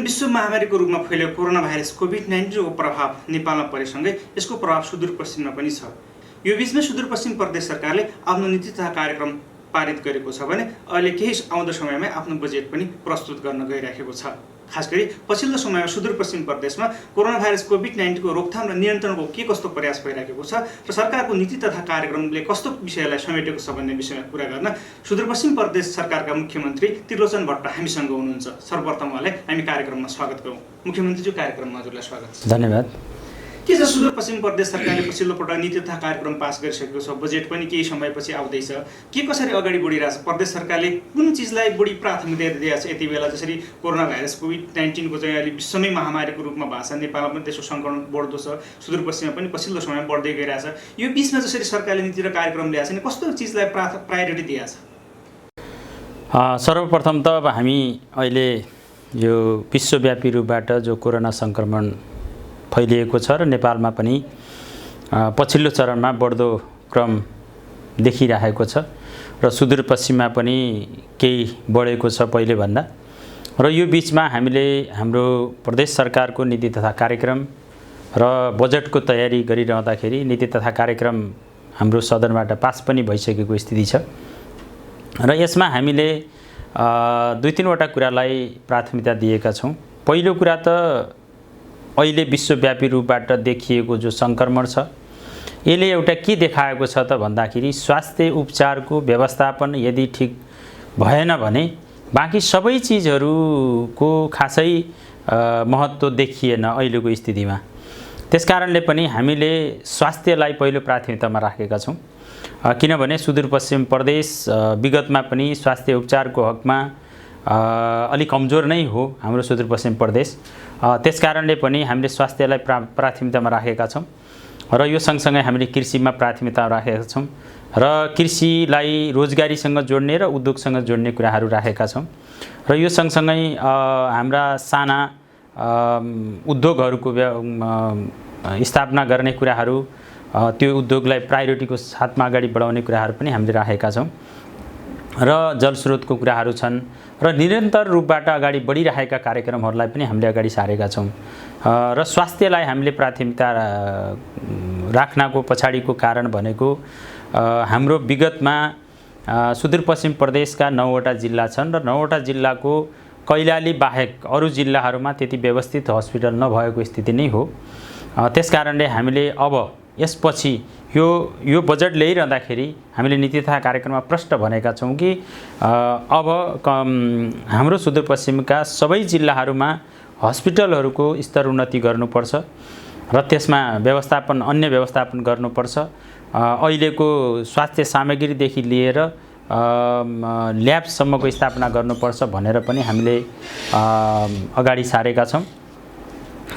विश्व महामारीको रूपमा फैलिएको कोरोना भाइरस कोभिड-19 को प्रभाव नेपालमा परेसँगै यसको प्रभाव सुदूरपश्चिममा पनि छ। यो बीचमा सुदूरपश्चिम प्रदेश सरकारले आफ्नो नीति तथा कार्यक्रम पारित गरेको छ भने अहिले केही आउँदो समयमा आफ्नो बजेट पनि प्रस्तुत गर्न गइरहेको छ। खास गरी पछिल्लो समयमा सुदूरपश्चिम प्रदेशमा कोरोना भाइरस कोभिड-19 को रोकथाम र नियन्त्रणको के कस्तो प्रयास भइरहेको छ र सरकारको नीति तथा कार्यक्रमले कस्तो विषयलाई समेटेको छ भन्ने विषयमा कुरा गर्न सुदूरपश्चिम प्रदेश सरकारका मुख्यमन्त्री त्रिलोचन भट्ट हामीसँग हुनुहुन्छ। सर्वप्रथम उहाँलाई हामी कार्यक्रममा स्वागत गरौँ। मुख्यमन्त्रीज्यू, कार्यक्रममा हजुरलाई स्वागत छ। धन्यवाद। के छ सुदूरपश्चिम प्रदेश सरकारले पछिल्लो पटक नीति तथा कार्यक्रम पास गरिसकेको छ, बजेट पनि केही समयपछि आउँदैछ, के कसरी अगाडि बढिरहेछ? प्रदेश सरकारले कुन चिजलाई बढी प्राथमिकता दिएको छ यति बेला? जसरी कोरोना भाइरस कोभिड-19 को चाहिँ अहिले विश्वमै महामारीको रूपमा भएको छ, नेपालमा पनि त्यसको सङ्क्रमण बढ्दो छ, सुदूरपश्चिममा पनि पछिल्लो समयमा बढ्दै गइरहेछ। यो बिचमा जसरी सरकारले नीति र कार्यक्रम ल्याएको छ नि, कस्तो चिजलाई प्रायोरिटी दिएको छ? सर्वप्रथम त अब हामी अहिले यो विश्वव्यापी रूपबाट जो कोरोना सङ्क्रमण फैलिएको छ र नेपालमा पनि पछिल्लो चरणमा बढ्दो क्रम देखिरहेको छ र सुदूरपश्चिममा पनि केही बढेको छ पहिलेभन्दा। र यो बिचमा हामीले हाम्रो प्रदेश सरकारको नीति तथा कार्यक्रम र बजेटको तयारी गरिरहँदाखेरि नीति तथा कार्यक्रम हाम्रो सदनबाट पास पनि भइसकेको स्थिति छ र यसमा हामीले दुई तीनवटा कुरालाई प्राथमिकता दिएका छौँ। पहिलो कुरा त अहिले विश्वव्यापी रूपबाट देखिएको जो सङ्क्रमण छ यसले एउटा के देखाएको छ त भन्दाखेरि स्वास्थ्य उपचारको व्यवस्थापन यदि ठिक भएन भने बाँकी सबै चिजहरूको खासै महत्त्व देखिएन अहिलेको स्थितिमा। त्यसकारणले पनि हामीले स्वास्थ्यलाई पहिलो प्राथमिकतामा राखेका छौँ, किनभने सुदूरपश्चिम प्रदेश विगतमा पनि स्वास्थ्य उपचारको हकमा अलिक कमजोर नै हो हाम्रो सुदूरपश्चिम प्रदेश। त्यसकारणले पनि हामीले स्वास्थ्यलाई प्राथमिकतामा राखेका छौँ र यो सँगसँगै हामीले कृषिमा प्राथमिकता राखेका छौँ र कृषिलाई रोजगारीसँग जोड्ने र उद्योगसँग जोड्ने कुराहरू राखेका छौँ र यो सँगसँगै हाम्रा साना उद्योगहरूको स्थापना गर्ने कुराहरू, त्यो उद्योगलाई प्रायोरिटीको साथमा अगाडि बढाउने कुराहरू पनि हामीले राखेका छौँ र जलस्रोतको कुराहरू छन् र निरन्तर रूपबाट अगाडि बढिरहेका कार्यक्रमहरूलाई पनि हामीले अगाडि सारेका छौँ र स्वास्थ्यलाई हामीले प्राथमिकता राख्नको पछाडिको कारण भनेको हाम्रो विगतमा सुदूरपश्चिम प्रदेशका 9वटा जिल्ला छन् र 9वटा जिल्लाको कैलाली बाहेक अरू जिल्लाहरूमा त्यति व्यवस्थित हस्पिटल नभएको स्थिति नै हो। त्यसकारणले हामीले अब यसपछि यो बजेट ल्याइरहँदाखेरि हामीले नीति तथा कार्यक्रममा प्रष्ट भनेका छौँ कि अब हाम्रो सुदूरपश्चिमका सबै जिल्लाहरूमा हस्पिटलहरूको स्तर उन्नति गर्नुपर्छ र त्यसमा अन्य व्यवस्थापन गर्नुपर्छ। अहिलेको स्वास्थ्य सामग्रीदेखि लिएर ल्याबसम्मको स्थापना गर्नुपर्छ भनेर पनि हामीले अगाडि सारेका छौँ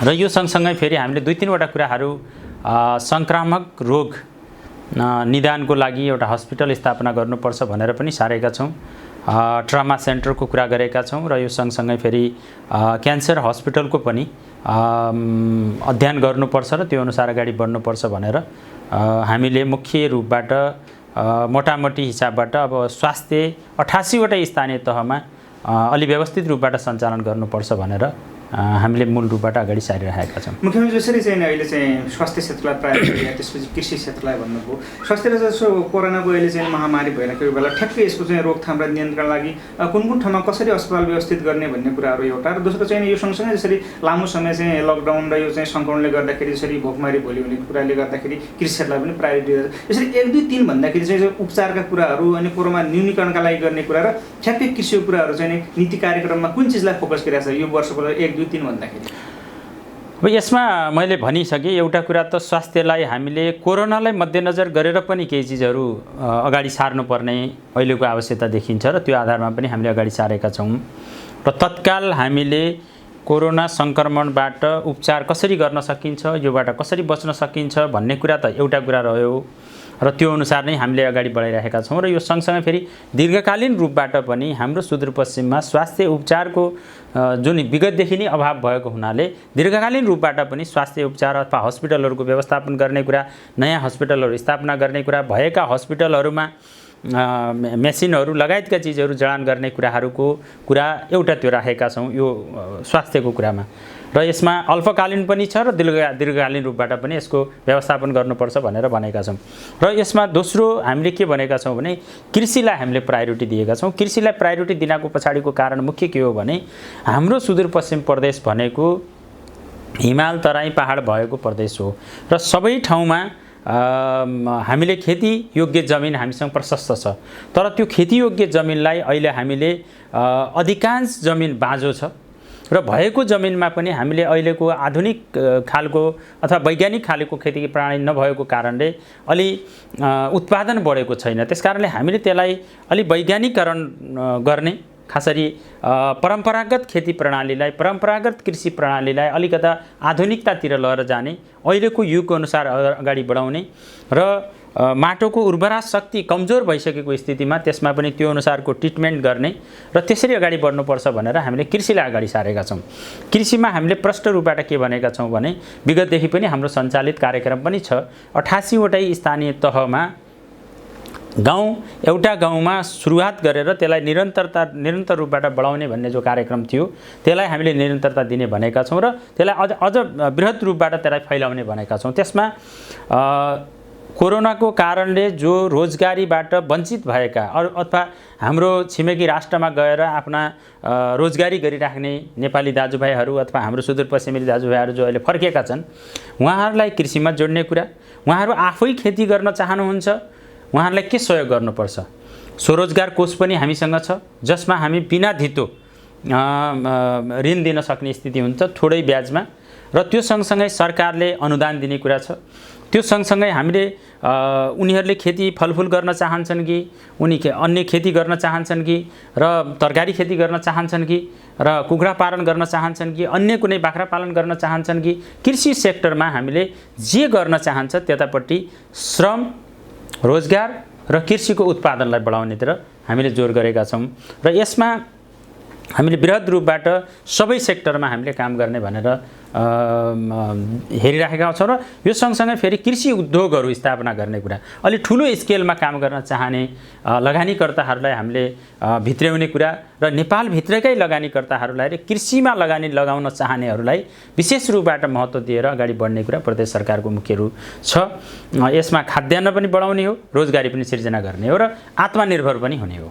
र यो सँगसँगै फेरि हामीले दुई तीनवटा कुराहरू सङ्क्रामक रोग निदानको लागि एउटा हस्पिटल स्थापना गर्नुपर्छ भनेर पनि सारेका छौँ। ट्रमा सेन्टरको कुरा गरेका छौँ र यो सँगसँगै फेरि क्यान्सर हस्पिटलको पनि अध्ययन गर्नुपर्छ र त्यो अनुसार अगाडि बढ्नुपर्छ भनेर हामीले मुख्य रूपबाट मोटामोटी हिसाबबाट अब स्वास्थ्य 88वटा स्थानीय तहमा अलि व्यवस्थित रूपबाट सञ्चालन गर्नुपर्छ भनेर हामीले मूल रूपबाट अगाडि सारिरहेका छौँ। मुख्यमन्त्री जसरी चाहिँ अहिले चाहिँ स्वास्थ्य क्षेत्रलाई प्रायोरिटी दिए, त्यसपछि कृषि क्षेत्रलाई भन्नुभयो। स्वास्थ्यले जसो कोरोनाको अहिले चाहिँ महामारी भइरहेको बेला ठ्याक्कै यसको चाहिँ रोकथाम र नियन्त्रणका लागि कुन कुन ठाउँमा कसरी अस्पताल व्यवस्थित गर्ने भन्ने कुराहरू एउटा र दोस्रो चाहिँ यो सँगसँगै जसरी लामो समय चाहिँ लकडाउन र यो चाहिँ सङ्क्रमणले गर्दाखेरि जसरी भोकमारी भोलि हुने कुराले गर्दाखेरि कृषि क्षेत्रलाई पनि प्रायोरिटी दिन्छ। यसरी 1, 2, 3 भन्दाखेरि चाहिँ उपचारका कुराहरू अनि कोरोना न्यूनीकरणका लागि गर्ने कुरा र ठ्याक्कै कृषिको कुराहरू चाहिँ नीति कार्यक्रममा कुन चिजलाई फोकस गरिरहेको छ यो वर्षको 1, 2, 3 भन्दाखेरि? अब यसमा मैले भनिसकेँ, एउटा कुरा त स्वास्थ्यलाई हामीले कोरोनालाई मध्यनजर गरेर पनि केही चिजहरू अगाडि सार्नुपर्ने अहिलेको आवश्यकता देखिन्छ र त्यो आधारमा पनि हामीले अगाडि सारेका छौँ र तत्काल हामीले कोरोना सङ्क्रमणबाट उपचार कसरी गर्न सकिन्छ, योबाट कसरी बच्न सकिन्छ भन्ने कुरा त एउटा कुरा रह्यो र त्यो अनुसार नै हामीले अगाडि बढाइरहेका छौँ र यो सँगसँगै फेरि दीर्घकालीन रूपबाट पनि हाम्रो सुदूरपश्चिममा स्वास्थ्य उपचारको जुन विगतदेखि नै अभाव भएको हुनाले दीर्घकालीन रूपबाट पनि स्वास्थ्य उपचार अथवा हस्पिटलहरूको व्यवस्थापन गर्ने कुरा, नयाँ हस्पिटलहरू स्थापना गर्ने कुरा, भएका हस्पिटलहरूमा मेसिनहरू लगायतका चिजहरू जडान गर्ने कुरा एउटा त्यो राखेका छौँ यो स्वास्थ्यको कुरामा। र यसमा अल्पकालीन पनि छ र दीर्घकालीन रूपबाट पनि यसको व्यवस्थापन गर्नुपर्छ भनेर भनेका छौँ। र यसमा दोस्रो हामीले के भनेका छौँ भने कृषिलाई हामीले प्रायोरिटी दिएका छौँ। कृषिलाई प्रायोरिटी दिनको पछाडिको कारण मुख्य के हो भने हाम्रो सुदूरपश्चिम प्रदेश भनेको हिमाल तराई पहाड भएको प्रदेश हो र सबै ठाउँमा हामीले खेती योग्य जमिन हामीसँग प्रशस्त छ। तर त्यो खेती योग्य जमिनलाई अहिले हामीले अधिकांश जमिन बाँझो छ र भएको जमिनमा पनि हामीले अहिलेको आधुनिक खालको अथवा वैज्ञानिक खालको खेती प्रणाली नभएको कारणले अलि उत्पादन बढेको छैन। त्यसकारणले हामीले त्यसलाई अलि वैज्ञानिकरण गर्ने खासरी परम्परागत खेती प्रणालीलाई परम्परागत कृषि प्रणालीलाई अलिकता आधुनिकतातिर लिएर जाने अहिलेको युगको अनुसार अगाडि बढाउने र माटोको उर्वरा शक्ति कमजोर भइसकेको स्थितिमा त्यसमा पनि त्यो अनुसारको ट्रिटमेन्ट गर्ने र त्यसरी अगाडि बढ्नुपर्छ भनेर हामीले कृषिलाई अगाडि सारेका छौँ। कृषिमा हामीले प्रष्ट रूपबाट के भनेका छौँ भने विगतदेखि पनि हाम्रो सञ्चालित कार्यक्रम पनि छ। 88 वटै स्थानीय तहमा एउटा गाउँमा सुरुवात गरेर त्यसलाई निरन्तर रूपबाट बढाउने भन्ने जो कार्यक्रम थियो त्यसलाई हामीले निरन्तरता दिने भनेका छौँ र त्यसलाई अझ बृहत रूपबाट त्यसलाई फैलाउने भनेका छौँ। त्यसमा कोरोनाको कारणले जो रोजगारीबाट वञ्चित भएका अथवा हाम्रो छिमेकी राष्ट्रमा गएर आफ्ना रोजगारी गरिराख्ने नेपाली दाजुभाइहरू अथवा हाम्रो सुदूरपश्चिमेली दाजुभाइहरू जो अहिले फर्केका छन् उहाँहरूलाई कृषिमा जोड्ने कुरा, उहाँहरू आफै खेती गर्न चाहनुहुन्छ, उहाँहरूलाई के सहयोग गर्नुपर्छ। स्वरोजगार कोष पनि हामीसँग छ जसमा हामी बिना धितो ऋण दिन सक्ने स्थिति हुन्छ थोरै ब्याजमा र त्यो सँगसँगै सरकारले अनुदान दिने कुरा छ। त्यो सँगसँगै हामीले उनीहरूले खेती फलफुल गर्न चाहन्छन् कि अन्य खेती गर्न चाहन्छन् कि र तरकारी खेती गर्न चाहन्छन् कि र कुखुरा पालन गर्न चाहन्छन् कि अन्य कुनै बाख्रा पालन गर्न चाहन्छन् कि कृषि सेक्टरमा हामीले जे गर्न चाहन्छ त्यतापट्टि श्रम रोजगार र कृषिको उत्पादनलाई बढाउनेतिर हामीले जोड गरेका छौँ र यसमा हामीले बृहत रूपबाट सबै सेक्टरमा हामीले काम गर्ने भनेर हेरिराखेका छौँ र यो सँगसँगै फेरि कृषि उद्योगहरू स्थापना गर्ने कुरा अलि ठुलो स्केलमा काम गर्न चाहने लगानीकर्ताहरूलाई हामीले भित्र्याउने कुरा र नेपालभित्रकै लगानीकर्ताहरूलाई कृषिमा लगानी लगाउन चाहनेहरूलाई विशेष रूपबाट महत्त्व दिएर अगाडि बढ्ने कुरा प्रदेश सरकारको मुख्य रूप छ। यसमा खाद्यान्न पनि बढाउने हो, रोजगारी पनि सिर्जना गर्ने हो र आत्मनिर्भर पनि हुने हो।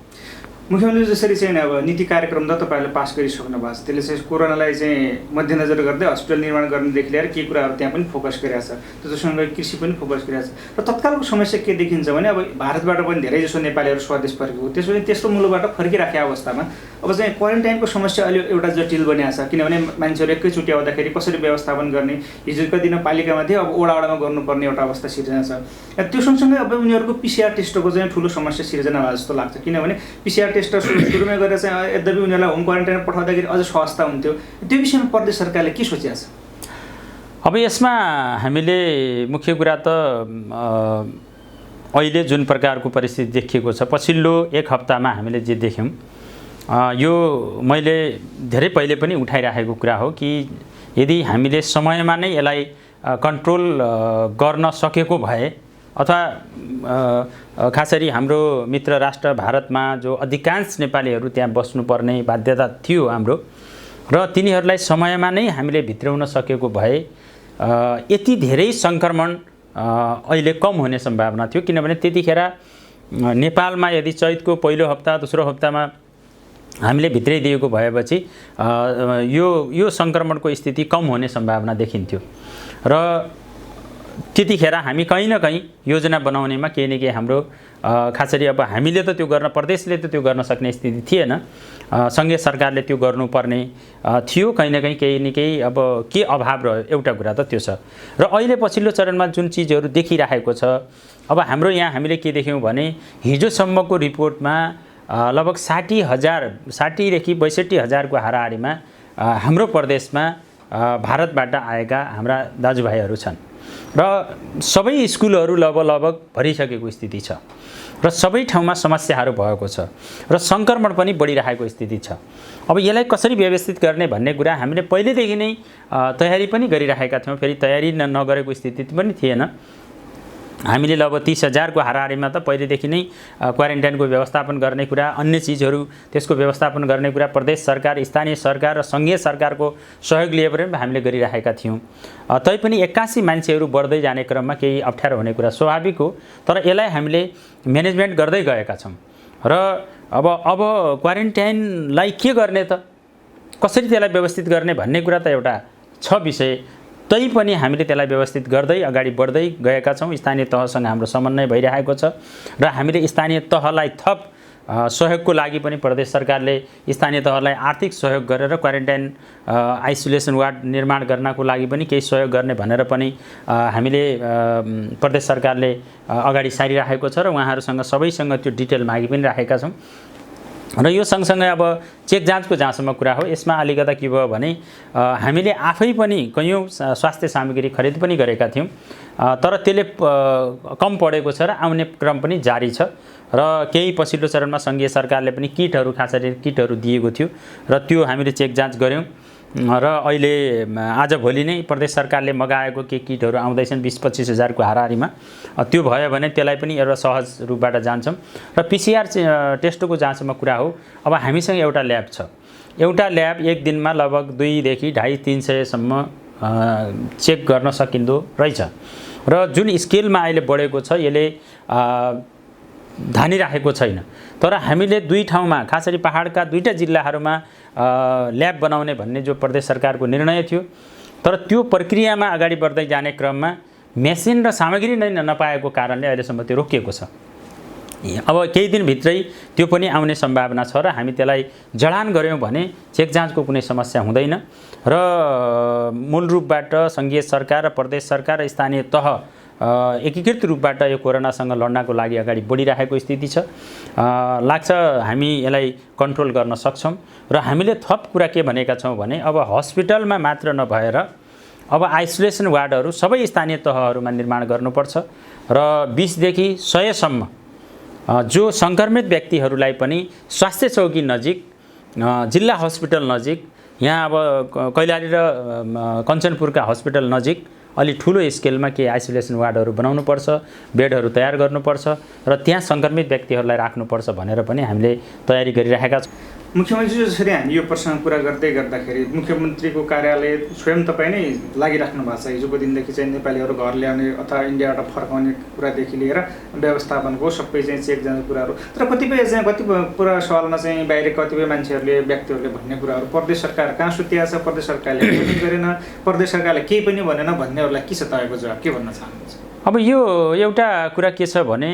मुख्यमन्त्री जसरी चाहिँ अब नीति कार्यक्रम त तपाईँहरूले पास गरिसक्नु भएको छ, त्यसले चाहिँ कोरोनालाई चाहिँ मध्यनजर गर्दै हस्पिटल निर्माण गर्नेदेखि लिएर के कुराहरू त्यहाँ पनि फोकस गरिरहेको छ, त्योसँगै कृषि पनि फोकस गरिरहेको छ। र तत्कालको समस्या के देखिन्छ भने अब भारतबाट पनि धेरै जसो नेपालीहरू स्वदेश फर्केको, त्यसपछि तेस्रो मुलुकबाट फर्किराखेको अवस्थामा अब चाहिँ क्वारेन्टाइनको समस्या अहिले एउटा जटिल बनिएको छ। किनभने मान्छेहरू एकैचोटि आउँदाखेरि कसरी व्यवस्थापन गर्ने, हिजोका दिन पालिकामा थियो अब वडामा गर्नुपर्ने एउटा अवस्था सिर्जना छ। त्यो सँगसँगै अब उनीहरूको पिसिआर टेस्टको चाहिँ ठुलो समस्या सिर्जना भएको जस्तो लाग्छ। किनभने पिसिआर टेस्ट सुरुमै गरेर चाहिँ यद्यपि उनीहरूलाई होम क्वारेन्टाइनमा पठाउँदाखेरि अझ सहजता हुन्थ्यो, त्यो विषयमा प्रदेश सरकारले के सोचेको छ? अब यसमा हामीले मुख्य कुरा त अहिले जुन प्रकारको परिस्थिति देखिएको छ पछिल्लो एक हप्तामा हामीले जे देख्यौँ यो मैले धेरै पहिले पनि उठाइराखेको कुरा हो कि यदि हामीले समयमा नै यसलाई कन्ट्रोल गर्न सकेको भए अथवा खासरी हाम्रो मित्र राष्ट्र भारतमा जो अधिकांश नेपालीहरू त्यहाँ बस्नुपर्ने बाध्यता थियो हाम्रो र तिनीहरूलाई समयमा नै हामीले भित्राउन सकेको भए यति धेरै सङ्क्रमण अहिले कम हुने सम्भावना थियो। किनभने त्यतिखेर नेपालमा यदि चैतको पहिलो हप्ता दोस्रो हप्तामा हामीले भित्राइदिएको भएपछि यो सङ्क्रमणको स्थिति कम हुने सम्भावना देखिन्थ्यो र त्यतिखेर हामी कहीँ न कहीँ योजना बनाउनेमा केही न केही हाम्रो खासरी अब हामीले त त्यो गर्न प्रदेशले त त्यो गर्न सक्ने स्थिति थिएन, सङ्घीय सरकारले त्यो गर्नुपर्ने थियो। कहीँ न कहीँ केही न केही अब के अभाव रह्यो एउटा कुरा त त्यो छ। र अहिले पछिल्लो चरणमा जुन चिजहरू देखिरहेको छ अब हाम्रो यहाँ हामीले के देख्यौँ भने हिजोसम्मको रिपोर्टमा लगभग 60,000देखि 62,000को हाराहारीमा हाम्रो प्रदेशमा भारतबाट आएका हाम्रा दाजुभाइहरू छन् र सबै स्कुलहरू लगभग भरिसकेको स्थिति छ र सबै ठाउँमा समस्याहरू भएको छ र सङ्क्रमण पनि बढिरहेको स्थिति छ। अब यसलाई कसरी व्यवस्थित गर्ने भन्ने कुरा हामीले पहिलेदेखि नै तयारी पनि गरिरहेका थियौँ। फेरि तयारी नगरेको स्थिति पनि थिएन हामीले अब 30,000 को हाराहारीमा त पहिलेदेखि नै क्वारेन्टाइनको व्यवस्थापन गर्ने कुरा, अन्य चिजहरू त्यसको व्यवस्थापन गर्ने कुरा प्रदेश सरकार, स्थानीय सरकार र सङ्घीय सरकारको सहयोग लिएर पनि हामीले गरिरहेका थियौँ। तैपनि 81 मान्छेहरू बढ्दै जाने क्रममा केही अप्ठ्यारो हुने कुरा स्वाभाविक हो, तर यसलाई हामीले म्यानेजमेन्ट गर्दै गएका छौँ। र अब क्वारेन्टाइनलाई के गर्ने त, कसरी त्यसलाई व्यवस्थित गर्ने भन्ने कुरा त एउटा छ विषय। तैपनि हामीले त्यसलाई व्यवस्थित गर्दै अगाडि बढ्दै गएका छौँ। स्थानीय तहसँग हाम्रो समन्वय भइरहेको छ र हामीले स्थानीय तहलाई थप सहयोगको लागि पनि प्रदेश सरकारले स्थानीय तहलाई आर्थिक सहयोग गरेर क्वारेन्टाइन आइसोलेसन वार्ड निर्माण गर्नको लागि पनि केही सहयोग गर्ने भनेर पनि हामीले प्रदेश सरकारले अगाडि सारिरहेको छ र उहाँहरूसँग सबैसँग त्यो डिटेल मागी पनि राखेका छौँ। र यो सँगसँगै अब चेक जाँचको जहाँसम्म कुरा हो, यसमा अलिकता के भयो भने हामीले आफै पनि कैयौँ स्वास्थ्य सामग्री खरिद पनि गरेका थियौँ, तर त्यसले कम पढेको छ र आउने क्रम पनि जारी छ। र केही पछिल्लो चरणमा सङ्घीय सरकारले पनि खासरी किटहरू दिएको थियो र त्यो हामीले चेक जाँच गऱ्यौँ। र अहिले आज भोलि नै प्रदेश सरकारले मगाएको के किटहरू आउँदैछन् 20-25 हजारको हाराहारीमा। त्यो भयो भने त्यसलाई पनि एउटा सहज रूपबाट जान्छौँ। र PCR टेस्टको जहाँसम्म कुरा हो, अब हामीसँग एउटा ल्याब छ। एउटा ल्याब एक दिनमा लगभग 200 देखि 250-300सम्म चेक गर्न सकिँदो रहेछ। र जुन स्केलमा अहिले बढेको छ यसले धानिराखेको छैन, तर हामीले 2 ठाउँमा खासरी पहाडका 2टा जिल्लाहरूमा ल्याब बनाउने भन्ने जो प्रदेश सरकारको निर्णय थियो, तर त्यो प्रक्रियामा अगाडि बढ्दै जाने क्रममा मेसिन र सामग्री नै नपाएको कारणले अहिलेसम्म त्यो रोकिएको छ। अब केही दिनभित्रै त्यो पनि आउने सम्भावना छ र हामी त्यसलाई जडान गऱ्यौँ भने चेक जाँचको कुनै समस्या हुँदैन र मूल रूपबाट सङ्घीय सरकार र प्रदेश सरकार र स्थानीय तह एकीकृत रूपबाट यो कोरोनासँग लड्नको लागि अगाडि बढिरहेको स्थिति छ। लाग्छ हामी यसलाई कन्ट्रोल गर्न सक्छौँ। र हामीले थप कुरा के भनेका छौँ भने अब हस्पिटलमा मात्र नभएर अब आइसोलेसन वार्डहरू सबै स्थानीय तहहरूमा निर्माण गर्नुपर्छ र 20 देखि 100सम्म जो सङ्क्रमित व्यक्तिहरूलाई पनि स्वास्थ्य चौकी नजिक, जिल्ला हस्पिटल नजिक, यहाँ अब कैलाली र कञ्चनपुरका हस्पिटल नजिक अलि ठुलो स्केलमा के आइसोलेसन वार्डहरू बनाउनुपर्छ, बेडहरू तयार गर्नुपर्छ र त्यहाँ सङ्क्रमित व्यक्तिहरूलाई राख्नुपर्छ भनेर पनि हामीले तयारी गरिरहेका छौँ। मुख्यमन्त्री जसरी हामी यो प्रसङ्ग कुरा गर्दै गर्दाखेरि मुख्यमन्त्रीको कार्यालय स्वयं तपाईँ नै लागिराख्नु भएको छ। हिजोको दिनदेखि चाहिँ नेपालीहरू घर ल्याउने अथवा इन्डियाबाट फर्काउने कुरादेखि लिएर व्यवस्थापनको सबै चाहिँ चेक जाने कुराहरू, तर कतिपय पुरा सवालमा चाहिँ बाहिर कतिपय मान्छेहरूले व्यक्तिहरूले भन्ने कुराहरू प्रदेश सरकार कहाँ सुत्या छ, प्रदेश सरकारले केही पनि गरेन, प्रदेश सरकारले केही पनि भनेन भन्नेहरूलाई के छ तपाईँको जवाब, के भन्न चाहनुहुन्छ? अब यो एउटा कुरा के छ भने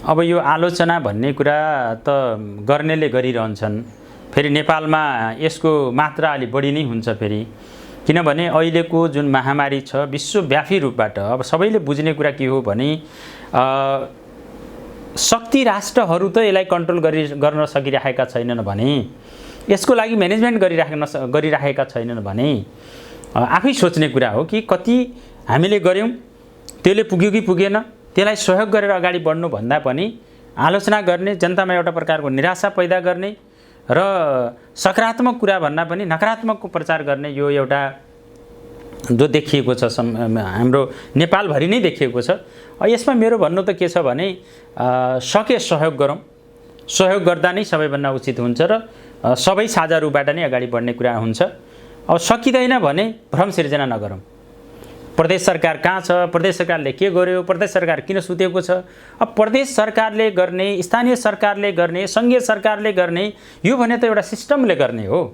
अब यो आलोचना भन्ने कुरा त गर्नेले गरिरहन्छन्। फेरि नेपालमा यसको मात्रा अलि बढी नै हुन्छ फेरि, किनभने अहिलेको जुन महामारी छ विश्वव्यापी रूपबाट अब सबैले बुझ्ने कुरा के हो भने शक्ति राष्ट्रहरू त यसलाई कन्ट्रोल गर्न सकिरहेका छैनन् भने, यसको लागि म्यानेजमेन्ट गरिराखेका छैनन् भने आफै सोच्ने कुरा हो कि कति हामीले गऱ्यौँ, त्यसले पुग्यो कि पुगेन, त्यसलाई सहयोग गरेर अगाडि बढ्नु भन्दा पनि आलोचना गर्ने, जनतामा एउटा प्रकारको निराशा पैदा गर्ने र सकारात्मक कुरा भन्दा पनि नकारात्मकको प्रचार गर्ने यो एउटा जो देखिएको छ हाम्रो नेपालभरि नै देखिएको छ। यसमा मेरो भन्नु त के छ भने सके सहयोग गरौँ, सहयोग गर्दा नै सबैभन्दा उचित हुन्छ र सबै साझा रूपबाट नै अगाडि बढ्ने कुरा हुन्छ। अब सकिँदैन भने भ्रम सिर्जना नगरौँ। प्रदेश सरकार कहाँ छ, प्रदेश सरकारले के गर्यो, प्रदेश सरकार किन सुतेको छ? अब प्रदेश सरकारले गर्ने, स्थानीय सरकारले गर्ने, सङ्घीय सरकारले गर्ने, यो भने त एउटा सिस्टमले गर्ने हो।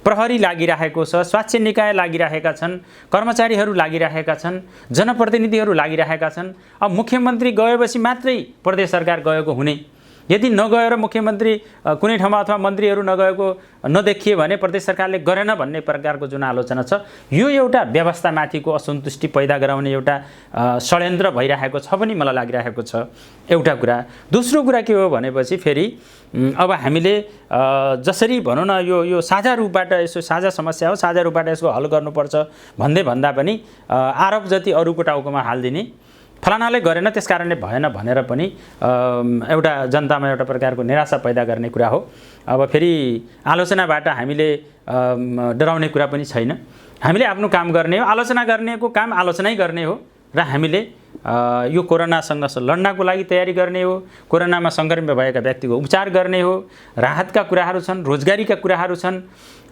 प्रहरी लागिरहेको छ, स्वास्थ्य निकाय लागिरहेका छन्, कर्मचारीहरू लागिरहेका छन्, जनप्रतिनिधिहरू लागिरहेका छन्। अब मुख्यमन्त्री गएपछि मात्रै प्रदेश सरकार गएको हुने, यदि नगएर मुख्यमन्त्री कुनै ठाउँमा अथवा मन्त्रीहरू नगएको नदेखिए भने प्रदेश सरकारले गरेन भन्ने प्रकारको जुन आलोचना छ, यो एउटा व्यवस्थामाथिको असन्तुष्टि पैदा गराउने एउटा षड्यन्त्र भइरहेको छ पनि मलाई लागिरहेको छ। एउटा कुरा। दोस्रो कुरा के हो भनेपछि फेरि अब हामीले जसरी भनौँ न यो साझा रूपबाट यसो साझा समस्या हो, साझा रूपबाट यसको हल गर्नुपर्छ भन्दा पनि आरोप जति अरूको टाउकोमा हालिदिने, फलानाले गरेन त्यस कारणले भएन भनेर पनि एउटा जनतामा एउटा प्रकारको निराशा पैदा गर्ने कुरा हो। अब फेरि आलोचनाबाट हामीले डराउने कुरा पनि छैन। हामीले आफ्नो काम गर्ने हो, आलोचना गर्नेको काम आलोचनै गर्ने हो र हामीले यो कोरोनासँग लड्नको लागि तयारी गर्ने हो, कोरोनामा सङ्क्रमित भएका व्यक्तिको उपचार गर्ने हो, राहतका कुराहरू छन्, रोजगारीका कुराहरू छन्,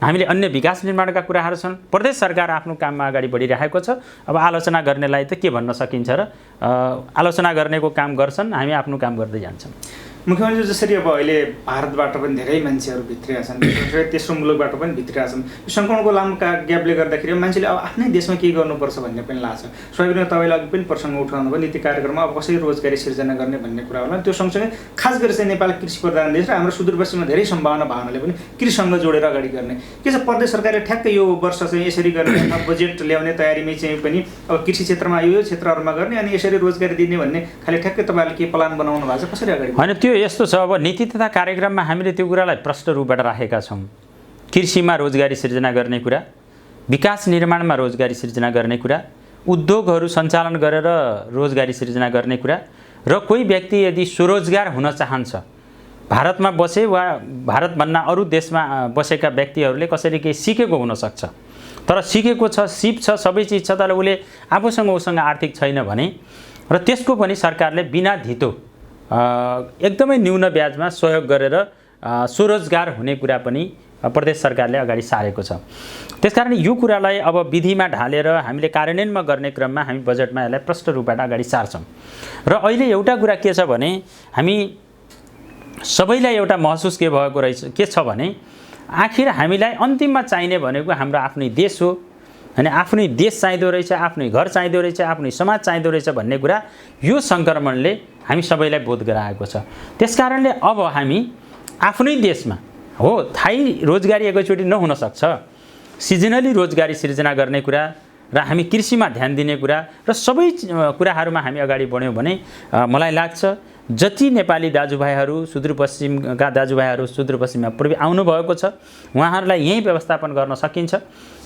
हामीले अन्य विकास निर्माणका कुराहरू छन्। प्रदेश सरकार आफ्नो काममा अगाडि बढिरहेको छ। अब आलोचना गर्नेलाई त के भन्न सकिन्छ र, आलोचना गर्नेको काम गर्छन्, हामी आफ्नो काम गर्दै जान्छौँ। मुख्यमन्त्री जसरी अब अहिले भारतबाट पनि धेरै मान्छेहरू भित्रिया छन्, तेस्रो मुलुकबाट पनि भित्रिया छन्, यो सङ्क्रमणको लामो ग्यापले गर्दाखेरि मान्छेले अब आफ्नै देशमा के गर्नुपर्छ भन्ने पनि लाग्छ। स्वाभाविक तपाईँले अघि पनि प्रसङ्ग उठाउनु भयो नीति कार्यक्रममा अब कसरी रोजगारी सिर्जना गर्ने भन्ने कुरा होला। त्यो सँगसँगै खास गरी चाहिँ नेपाल कृषि प्रधान देश र हाम्रो सुदूरपश्चिममा धेरै सम्भावना भावनाले पनि कृषिसँग जोडेर अगाडि गर्ने के छ। प्रदेश सरकारले ठ्याक्कै यो वर्ष चाहिँ यसरी गर्ने बजेट ल्याउने तयारीमै चाहिँ पनि अब कृषि क्षेत्रमा यो क्षेत्रहरूमा गर्ने अनि यसरी रोजगारी दिने भन्ने खालि ठ्याक्कै तपाईँले के प्लान बनाउनु भएको छ, कसरी अगाडि होइन? त्यो यस्तो छ, अब नीति तथा कार्यक्रममा हामीले त्यो कुरालाई प्रष्ट रूपबाट राखेका छौँ। कृषिमा रोजगारी सिर्जना गर्ने कुरा, विकास निर्माणमा रोजगारी सिर्जना गर्ने कुरा, उद्योगहरू सञ्चालन गरेर रोजगारी सिर्जना गर्ने कुरा र कोही व्यक्ति यदि स्वरोजगार हुन चाहन्छ, भारतमा बसे वा भारतभन्दा अरू देशमा बसेका व्यक्तिहरूले कसरी केही सिकेको हुनसक्छ, तर सिकेको छ, सिप छ, सबै चिज छ, तर उसले आफूसँग उसँग आर्थिक छैन भने र त्यसको पनि सरकारले बिना धितो एकदमै न्यून ब्याजमा सहयोग गरेर स्वरोजगार हुने कुरा पनि प्रदेश सरकारले अगाडि सारेको छ। त्यसकारण यो कुरालाई अब विधिमा ढालेर हामीले कार्यान्वयनमा गर्ने क्रममा हामी बजेटमा यसलाई प्रष्ट रूपबाट अगाडि सार्छौँ। र अहिले एउटा कुरा के छ भने हामी सबैलाई एउटा महसुस के भएको रहेछ, के छ भने आखिर हामीलाई अन्तिममा चाहिने भनेको हाम्रो आफ्नै देश हो, अनि आफ्नै देश चाहिँदो रहेछ, आफ्नै घर चाहिँदो रहेछ, आफ्नै समाज चाहिँदो रहेछ भन्ने कुरा यो सङ्क्रमणले हामी सबैलाई बोध गराएको छ। त्यसकारणले अब हामी आफ्नै देशमा हो थाई रोजगारी एकैचोटि नहुन सक्छ, सिजनली रोजगारी सिर्जना गर्ने कुरा र हामी कृषिमा ध्यान दिने कुरा र सबै कुराहरूमा हामी अगाडि बढ्यौँ भने मलाई लाग्छ जति नेपाली दाजुभाइहरू सुदूरपश्चिमका दाजुभाइहरू सुदूरपश्चिममा पूर्वी आउनुभएको छ उहाँहरूलाई यहीँ व्यवस्थापन गर्न सकिन्छ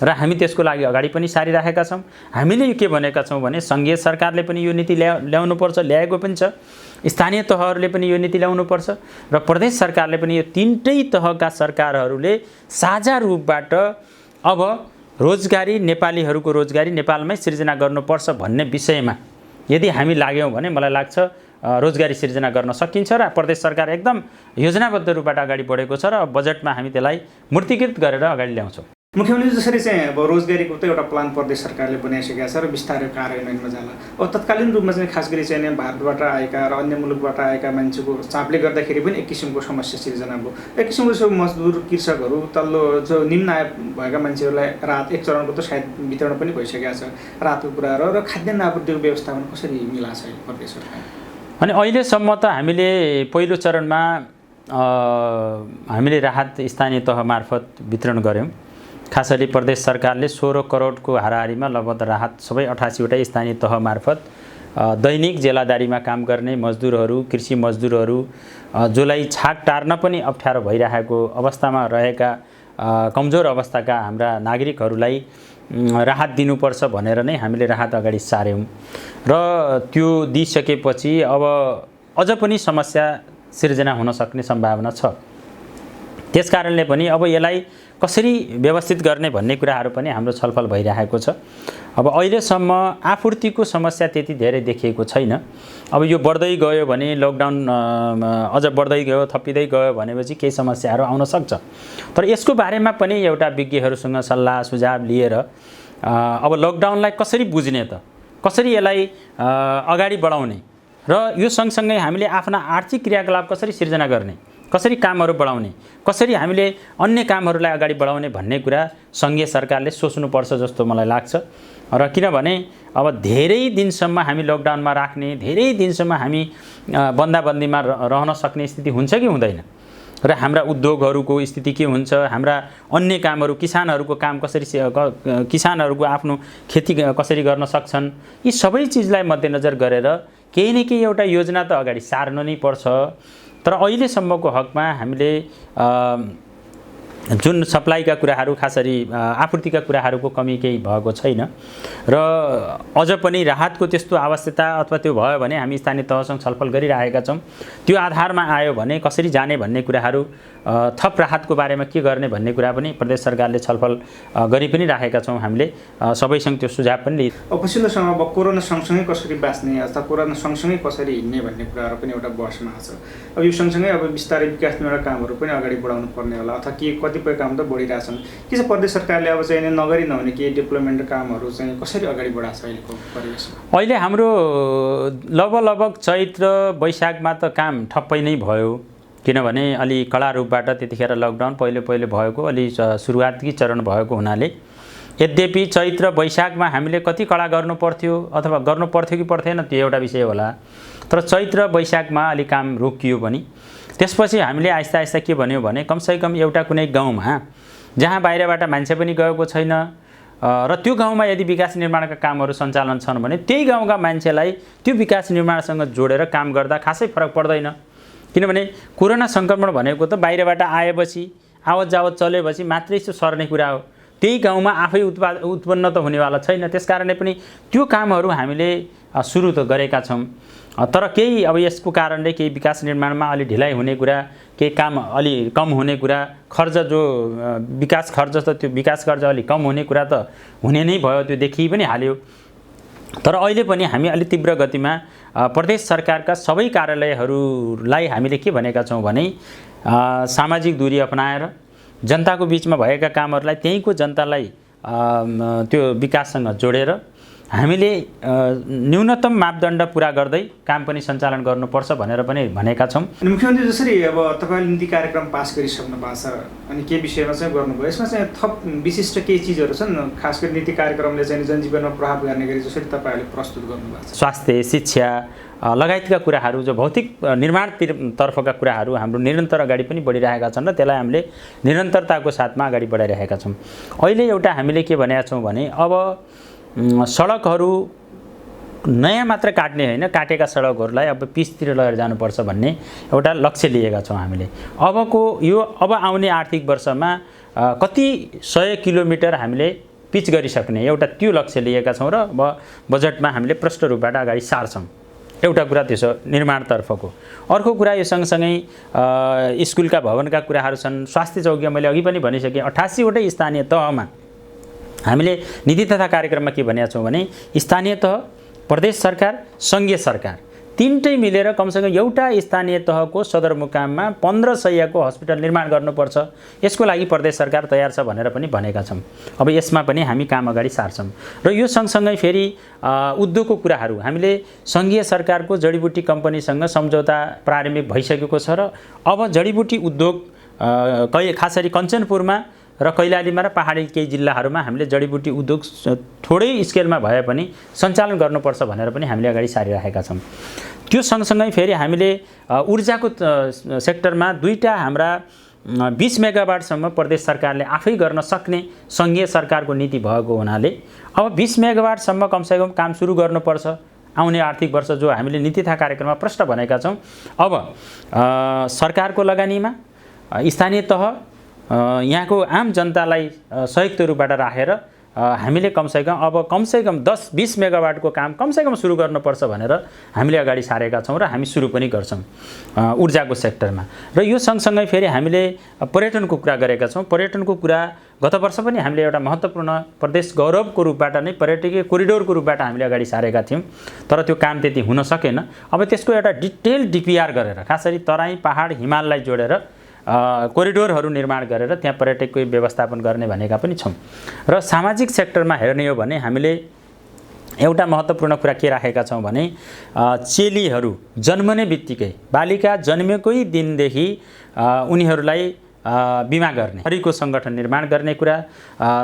र हामी त्यसको लागि अगाडि पनि सारिराखेका छौँ। हामीले के भनेका छौँ भने सङ्घीय सरकारले पनि यो नीति ल्याउनुपर्छ, ल्याएको पनि छ, स्थानीय तहहरूले पनि यो नीति ल्याउनुपर्छ र प्रदेश सरकारले पनि यो तीनटै तहका सरकारहरूले साझा रूपबाट अब रोजगारी नेपालीहरूको रोजगारी नेपालमै सिर्जना गर्नुपर्छ भन्ने विषयमा यदि हामी लाग्यौँ भने मलाई लाग्छ रोजगारी सिर्जना गर्न सकिन्छ र प्रदेश सरकार एकदम योजनाबद्ध रूपबाट अगाडि बढेको छ र बजेटमा हामी त्यसलाई मूर्तिकृत गरेर अगाडि ल्याउँछौँ। मुख्यमन्त्री जसरी चाहिँ अब रोजगारीको त एउटा प्लान प्रदेश सरकारले बनाइसकेको छ र बिस्तारै कार्यान्वयनमा जाला। अब तत्कालीन रूपमा चाहिँ खास गरी चाहिँ भारतबाट आएका र अन्य मुलुकबाट आएका मान्छेको चापले गर्दाखेरि पनि एक किसिमको समस्या सिर्जना भयो। एक किसिमको मजदुर कृषकहरू तल्लो जो निम्न आय भएका मान्छेहरूलाई राहत एक चरणको त सायद वितरण पनि भइसकेको छ राहतको कुराहरू र खाद्यान्न आपूर्तिको व्यवस्थापन कसरी मिलाछ प्रदेश सरकार? अनि अहिलेसम्म त हामीले पहिलो चरणमा हामीले राहत स्थानीय तह मार्फत वितरण गऱ्यौँ। खास गरी प्रदेश सरकारले 16 करोडको हाराहारीमा लगभग राहत सबै 88वटा स्थानीय तह मार्फत दैनिक जेलादारीमा काम गर्ने मजदुरहरू, कृषि मजदुरहरू जसलाई छाक टार्न पनि अप्ठ्यारो भइरहेको अवस्थामा रहेका कमजोर अवस्थाका हाम्रा नागरिकहरूलाई राहत दिनुपर्छ भनेर नै हामीले राहत अगाडि सार्यौँ र त्यो दिइसकेपछि अब अझ पनि समस्या सिर्जना हुन सक्ने सम्भावना छ। त्यसकारणले पनि अब यसलाई कसरी व्यवस्थित गर्ने भन्ने कुराहरू पनि हाम्रो छलफल भइरहेको छ। अब अहिलेसम्म आपूर्तिको समस्या त्यति धेरै देखिएको छैन। अब यो बढ्दै गयो भने लकडाउन अझ बढ्दै गयो, थपिँदै गयो भनेपछि केही समस्याहरू आउन सक्छ। तर यसको बारेमा पनि एउटा विज्ञहरूसँग सल्लाह सुझाव लिएर अब लकडाउनलाई कसरी बुझ्ने त, कसरी यसलाई अगाडि बढाउने र यो सँगसँगै हामीले आफ्ना आर्थिक क्रियाकलाप कसरी सिर्जना गर्ने, कसरी कामहरू बढाउने, कसरी हामीले अन्य कामहरूलाई अगाडि बढाउने भन्ने कुरा सङ्घीय सरकारले सोच्नुपर्छ जस्तो मलाई लाग्छ। र किनभने अब धेरै दिनसम्म हामी लकडाउनमा राख्ने, धेरै दिनसम्म हामी बन्दाबन्दीमा रहन सक्ने स्थिति हुन्छ कि हुँदैन र हाम्रा उद्योगहरूको स्थिति के हुन्छ, हाम्रा अन्य कामहरू किसानहरूको काम कसरी, किसानहरूको आफ्नो खेती कसरी गर्न सक्छन्, यी सबै चिजलाई मध्यनजर गरेर केही न केही एउटा योजना त अगाडि सार्न नै पर्छ। तर अहिलेसम्मको हकमा हामीले जुन सप्लाईका कुराहरू खास गरी आपूर्तिका कुराहरूको कमी केही भएको छैन र अझ पनि राहतको त्यस्तो आवश्यकता अथवा त्यो भयो भने हामी स्थानीय तहसँग छलफल गरिरहेका छौँ। त्यो आधारमा आयो भने कसरी जाने भन्ने कुराहरू, थप राहतको बारेमा के गर्ने भन्ने कुरा पनि प्रदेश सरकारले छलफल गरि पनि राखेका छौँ। हामीले सबैसँग त्यो सुझाव पनि लिए। पछिल्लो समय अब कोरोना सँगसँगै कसरी बाँच्ने अथवा कोरोना सँगसँगै कसरी हिँड्ने भन्ने कुराहरू पनि एउटा बहसमा छ। अब यो सँगसँगै अब बिस्तारै विकास निर्माण कामहरू पनि अगाडि बढाउनु पर्ने होला अथवा के कतिपय काम त बढिरहेछन्। के चाहिँ प्रदेश सरकारले अब चाहिँ नगरी नहुने केही डेभलपमेन्ट कामहरू चाहिँ कसरी अगाडि बढाएको छ अहिलेको परिवेशमा? अहिले हाम्रो लगभग चैत र वैशाखमा त काम ठप्पै नै भयो, किनभने अलि कडा रूपबाट त्यतिखेर लकडाउन पहिले भएको अलि सुरुवाती चरण भएको हुनाले यद्यपि चैत र वैशाखमा हामीले कति कडा गर्नु पर्थ्यो अथवा गर्नु पर्थ्यो कि पर्थेन त्यो एउटा विषय होला, तर चैत र वैशाखमा अलि काम रोकियो पनि। त्यसपछि हामीले आस्ता आस्ता के भन्यो भने कमसेकम एउटा कुनै गाउँमा जहाँ बाहिरबाट मान्छे पनि गएको छैन र त्यो गाउँमा यदि विकास निर्माणका कामहरू सञ्चालन छन् भने त्यही गाउँका मान्छेलाई त्यो विकास निर्माणसँग जोडेर काम गर्दा खासै फरक पर्दैन। किनभने कोरोना सङ्क्रमण भनेको त बाहिरबाट आएपछि आवत जावत चलेपछि मात्रै सर्ने कुरा हो, त्यही गाउँमा आफै उत्पन्न त हुनेवाला छैन। त्यसकारणले पनि त्यो कामहरू हामीले सुरु त गरेका छौँ, तर केही अब यसको कारणले केही विकास निर्माणमा अलि ढिलाइ हुने कुरा, केही काम अलि कम हुने कुरा, खर्च जो विकास खर्च त त्यो विकास खर्च अलि कम हुने कुरा त हुने नै भयो, त्यो देखि पनि हाल्यो। तर अहिले पनि हामी अलि तीव्र गतिमा प्रदेश सरकारका सबै कार्यालयहरूलाई हामीले के भनेका छौँ भने सामाजिक दूरी अपनाएर जनताको बिचमा भएका कामहरूलाई त्यहीँको जनतालाई त्यो विकाससँग जोडेर हामीले न्यूनतम मापदण्ड पुरा गर्दै काम पनि सञ्चालन गर्नुपर्छ भनेर पनि भनेका छौँ। मुख्यमन्त्री जसरी अब तपाईँले नीति कार्यक्रम पास गरिसक्नु भएको छ अनि के विषयमा चाहिँ गर्नुभयो, यसमा चाहिँ थप विशिष्ट केही चिजहरू छन् खास गरी नीति कार्यक्रमले चाहिँ जनजीवनमा प्रभाव गर्ने गरी जसरी तपाईँहरूले प्रस्तुत गर्नुभएको छ? स्वास्थ्य, शिक्षा लगायतका कुराहरू जो भौतिक निर्माणतर्फका कुराहरू हाम्रो निरन्तर अगाडि पनि बढिरहेका छन् र त्यसलाई हामीले निरन्तरताको साथमा अगाडि बढाइरहेका छौँ। अहिले एउटा हामीले के भनेका छौँ भने अब सडकहरू नयाँ मात्र काट्ने होइन, काटेका सडकहरूलाई अब पिचतिर लगेर जानुपर्छ भन्ने एउटा लक्ष्य लिएका छौँ हामीले। अब आउने आर्थिक वर्षमा कति 100 किलोमिटर हामीले पिच गरिसक्ने एउटा त्यो लक्ष्य लिएका छौँ र बजेटमा हामीले प्रष्ट रूपबाट अगाडि सार्छौँ। एउटा कुरा त्यसो निर्माणतर्फको। अर्को कुरा यो सँगसँगै स्कुलका भवनका कुराहरू छन्। स्वास्थ्य चौकी मैले अघि पनि भनिसकेँ, 88वटै स्थानीय तहमा हामीले नीति तथा कार्यक्रममा के भनेका छौँ भने स्थानीय तह, प्रदेश सरकार, सङ्घीय सरकार तीनटै मिलेर कमसेकम एउटा स्थानीय तहको सदरमुकाममा 15 शय्याको हस्पिटल निर्माण गर्नुपर्छ। यसको लागि प्रदेश सरकार तयार छ भनेर पनि भनेका छौँ। अब यसमा पनि हामी काम अगाडि सार्छौँ र यो सँगसँगै फेरि उद्योगको कुराहरू हामीले सङ्घीय सरकारको जडीबुटी कम्पनीसँग सम्झौता प्रारम्भिक भइसकेको छ र अब जडीबुटी उद्योग खास गरी कञ्चनपुरमा र कैलालीमा र पहाडी केही जिल्लाहरूमा हामीले जडीबुटी उद्योग थोरै स्केलमा भए पनि सञ्चालन गर्नुपर्छ भनेर पनि हामीले अगाडि सारिरहेका छौँ। त्यो सँगसँगै फेरि हामीले ऊर्जाको सेक्टरमा दुईटा हाम्रा 20 मेगावाटसम्म प्रदेश सरकारले आफै गर्न सक्ने सङ्घीय सरकारको नीति भएको हुनाले अब 20 मेगावाटसम्म कमसेकम काम सुरु गर्नुपर्छ आउने आर्थिक वर्ष, जो हामीले नीति तथा कार्यक्रममा प्रष्ट भनेका छौँ। अब सरकारको लगानीमा स्थानीय तह यहाँको आम जनतालाई सहयोगको रूपबाट राखेर हामीले कमसेकम 10-20 मेगावाटको काम कमसेकम सुरु गर्नुपर्छ भनेर हामीले अगाडि सारेका छौँ र हामी सुरु पनि गर्छौँ ऊर्जाको सेक्टरमा। र यो सँगसँगै फेरि हामीले पर्यटनको कुरा गरेका छौँ। पर्यटनको कुरा गत वर्ष पनि हामीले एउटा महत्त्वपूर्ण प्रदेश गौरवको रूपबाट नै पर्यटकीय कोरिडोरको रूपबाट हामीले अगाडि सारेका थियौँ, तर त्यो काम त्यति हुन सकेन। अब त्यसको एउटा डिटेल डिपिआर गरेर खास गरी तराई, पहाड, हिमाललाई जोडेर कोरिडोरहरू निर्माण गरेर त्यहाँ पर्यटकको व्यवस्थापन गर्ने भनेका पनि छौँ। र सामाजिक सेक्टरमा हेर्ने हो भने हामीले एउटा महत्त्वपूर्ण कुरा के राखेका छौँ भने चेलीहरू जन्मने बित्तिकै बालिका जन्मेकै दिनदेखि उनीहरूलाई बिमा गर्ने प्रहरीको सङ्गठन निर्माण गर्ने कुरा,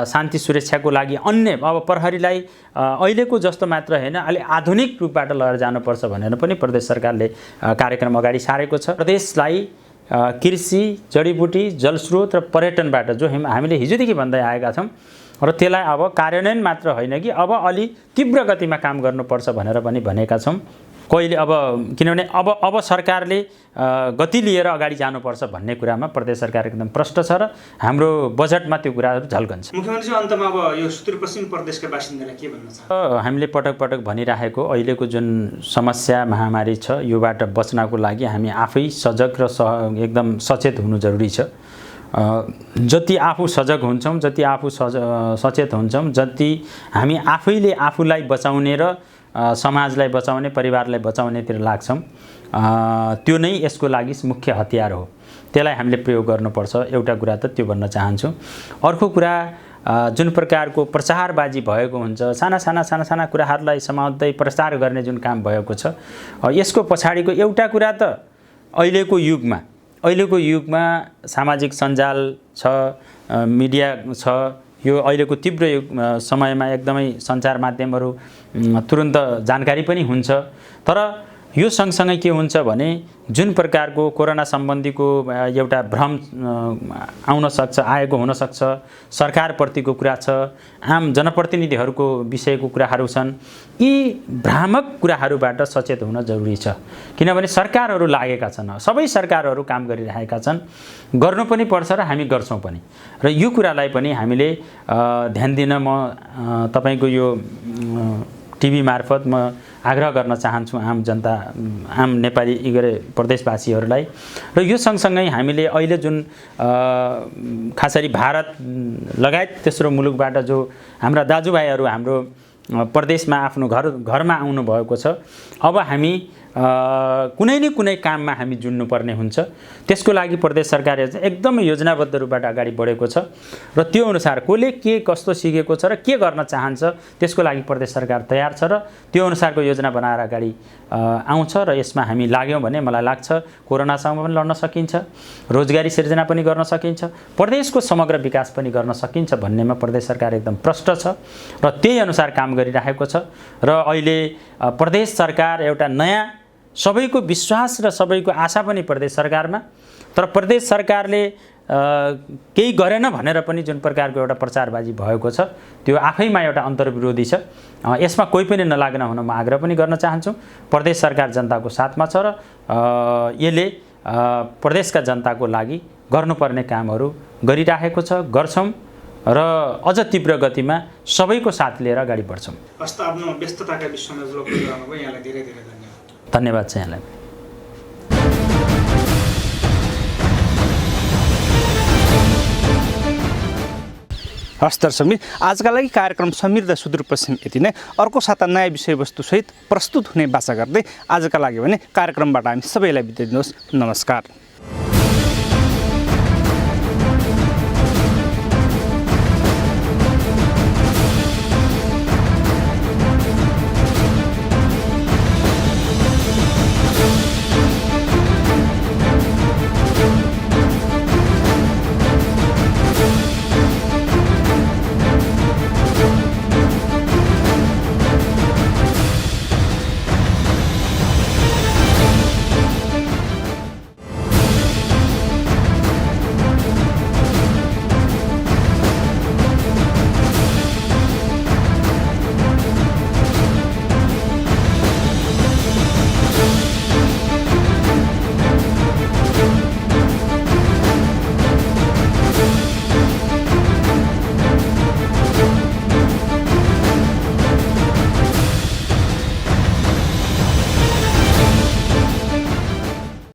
शान्ति सुरक्षाको लागि अन्य अब प्रहरीलाई अहिलेको जस्तो मात्र होइन अलि आधुनिक रूपबाट लगेर जानुपर्छ भनेर पनि प्रदेश सरकारले कार्यक्रम अगाडि सारेको छ। प्रदेशलाई कृषि, जडीबुटी, जलस्रोत र पर्यटनबाट जो हामीले हिजोदेखि भन्दै आएका छौँ र त्यसलाई अब कार्यान्वयन मात्र होइन कि अब अलि तीव्र गतिमा काम गर्नुपर्छ भनेर पनि भनेका छौँ। कहिले अब किनभने अब सरकारले गति लिएर अगाडि जानुपर्छ भन्ने कुरामा प्रदेश सरकार एकदम प्रष्ट छ र हाम्रो बजेटमा त्यो कुराहरू झल्कन्छ। मुख्यमन्त्री अन्तमा अब यो सुदूरपश्चिम प्रदेशका बासिन्दालाई के भन्न चाहन्छ? हामीले पटक पटक भनिराखेको अहिलेको जुन समस्या महामारी छ योबाट बच्नको लागि हामी आफै सजग र एकदम सचेत हुनु जरुरी छ। जति आफू सजग हुन्छौँ, जति आफू सचेत हुन्छौँ, जति हामी आफैले आफूलाई बचाउने र समाजलाई बचाउने, परिवारलाई बचाउनेतिर लाग्छौँ, त्यो नै यसको लागि मुख्य हतियार हो। त्यसलाई हामीले प्रयोग गर्नुपर्छ। एउटा कुरा त त्यो भन्न चाहन्छु। अर्को कुरा जुन प्रकारको प्रचारबाजी भएको हुन्छ, साना कुराहरूलाई समाउँदै प्रचार गर्ने जुन काम भएको छ, यसको पछाडिको एउटा कुरा त अहिलेको युगमा सामाजिक सञ्जाल छ, मिडिया छ। यो अहिलेको तीव्र समयमा एकदमै सञ्चार माध्यमहरू तुरुन्त जानकारी पनि हुन्छ। तर यो सँगसँगै के हुन्छ भने जुन प्रकारको कोरोना सम्बन्धीको एउटा भ्रम आएको हुनसक्छ, सरकारप्रतिको कुरा छ, आम जनप्रतिनिधिहरूको विषयको कुराहरू छन्, यी भ्रामक कुराहरूबाट सचेत हुन जरुरी छ। किनभने सरकारहरू लागेका छन्, सबै सरकारहरू काम गरिरहेका छन्, गर्नु पनि पर्छ र हामी गर्छौँ पनि। र यो कुरालाई पनि हामीले ध्यान दिन म तपाईको यो टिभी मार्फत म आग्रह गर्न चाहन्छु आम जनता, आम नेपाली प्रदेशवासीहरूलाई। र यो सँगसँगै हामीले अहिले जुन खासरी भारत लगायत तेस्रो मुलुकबाट जो हाम्रा दाजुभाइहरू हाम्रो प्रदेशमा आफ्नो घरमा आउनु भएको छ, अब हामी कुनै न कुनै काममा हामी जुन्नुपर्ने हुन्छ। त्यसको लागि प्रदेश सरकारले एकदमै योजनाबद्ध रूपबाट अगाडि बढेको छ र त्यो अनुसार कसले के कस्तो सिकेको छ र के गर्न चाहन्छ त्यसको लागि प्रदेश सरकार तयार छ र त्यो अनुसारको योजना बनाएर अगाडि आउँछ। र यसमा हामी लाग्यौँ भने मलाई लाग्छ कोरोनासँग पनि लड्न सकिन्छ, रोजगारी सिर्जना पनि गर्न सकिन्छ, प्रदेशको समग्र विकास पनि गर्न सकिन्छ भन्नेमा प्रदेश सरकार एकदम प्रष्ट छ र त्यही अनुसार काम गरिरहेको छ। र अहिले प्रदेश सरकार एउटा नयाँ सबैको विश्वास र सबैको आशा पनि प्रदेश सरकारमा, तर प्रदेश सरकारले केही गरेन भनेर पनि जुन प्रकारको एउटा प्रचारबाजी भएको छ त्यो आफैमा एउटा अन्तर्विरोधी छ। यसमा कोही पनि नलाग्न हुन म आग्रह पनि गर्न चाहन्छु। प्रदेश सरकार जनताको साथमा छ र यसले प्रदेशका जनताको लागि गर्नुपर्ने कामहरू गरिरहेको छ, गर्छौँ र अझ तीव्र गतिमा सबैको साथ लिएर अगाडि बढ्छौँ। हस्त आफ्नो व्यस्तताका विषयमा ब्लग गर्नुभयो, यहाँलाई धेरै धेरै धन्यवाद। धन्यवाद छ यहाँलाई। हस् दर्शक, आजका लागि कार्यक्रम समृद्ध सुदूरपश्चिम यति नै। अर्को साता नयाँ विषयवस्तुसहित प्रस्तुत हुने बाचा गर्दै आजका लागि भने कार्यक्रमबाट हामी सबैलाई बिदा दिनुहोस्। नमस्कार।